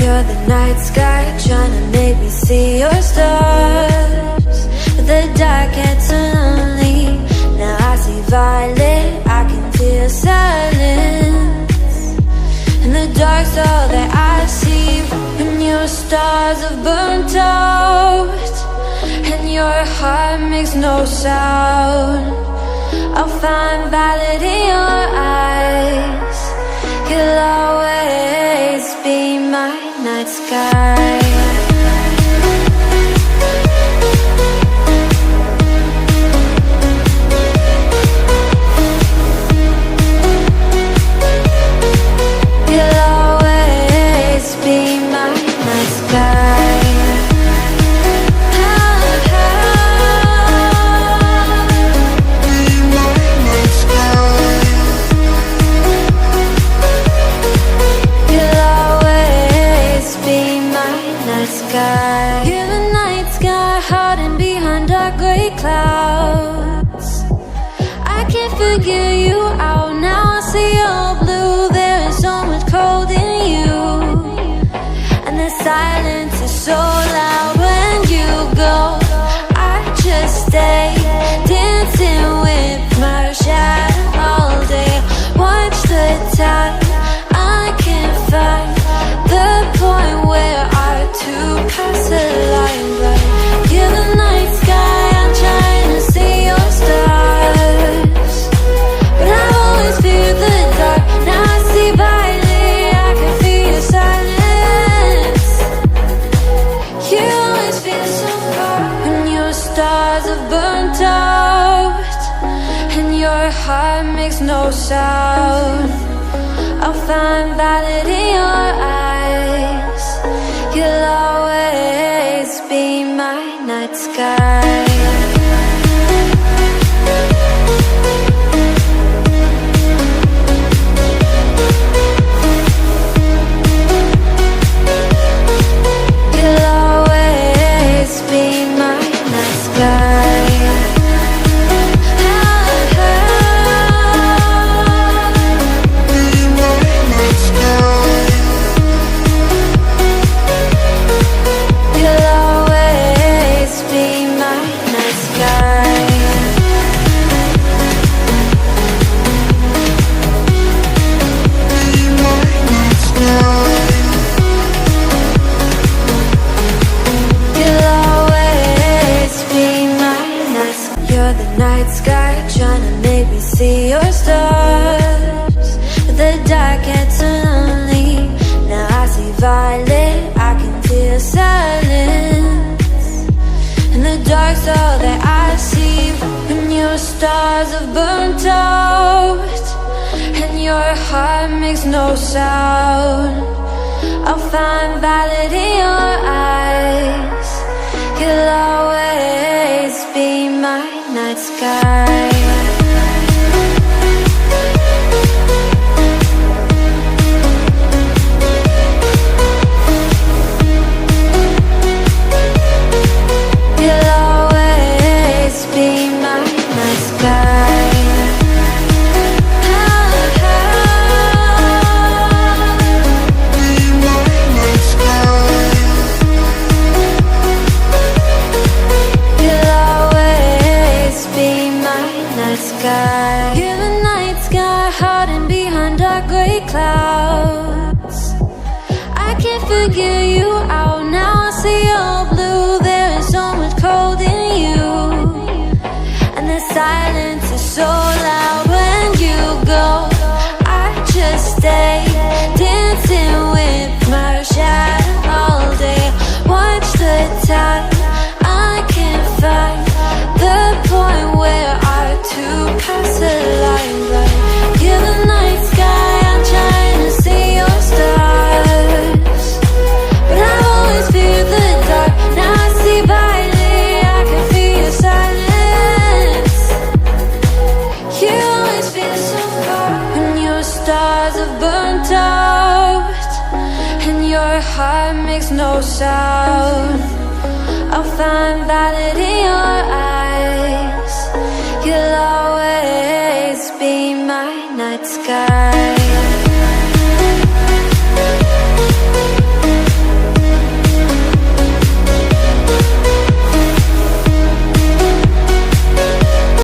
You're the night sky, trying to make me see your stars. But the dark gets so lonely. Now I see violet, I can feel silence. And the dark's all that I see. When your stars have burnt out and your heart makes no sound, I'll find violet in your eyes. You'll always be my night sky. You'll always be my night sky. You're the night sky, hiding behind dark gray clouds. I can't figure you out now. I see you're blue. There is so much cold in you, and the silence is so loud when you go. I just stay dancing with my shadow all day. Watch the tide. I can't find the point where to pass the line, but you're the night sky, I'm trying to see your stars. But I've always feared the dark, now I see violet, I can feel your silence. You always feel so far when your stars have burnt out and your heart makes no sound. I'll find violet in your eyes. You'll always be my night sky. You'll always be my night sky. Trying to make me see your stars, but the dark gets so lonely. Now I see violet, I can feel silence, and the dark's all that I see. When your stars have burnt out and your heart makes no sound, I'll find violet in your eyes. You'll always be my night sky. You'll always be my night sky. You're the night sky, hiding behind dark gray clouds. I can't figure you out now. I see you're blue. There is so much cold in you, and the silence is so loud when you go. I just stay dancing with my shadow all day. Watch the tide. I can't find the point where to pass the line, but you're the night sky, I'm trying to see your stars. But I've always feared the dark, now I see violet, I can feel your silence. You always feel so far when your stars have burnt out and your heart makes no sound. I'll find violet in your eyes. You'll always be my night sky.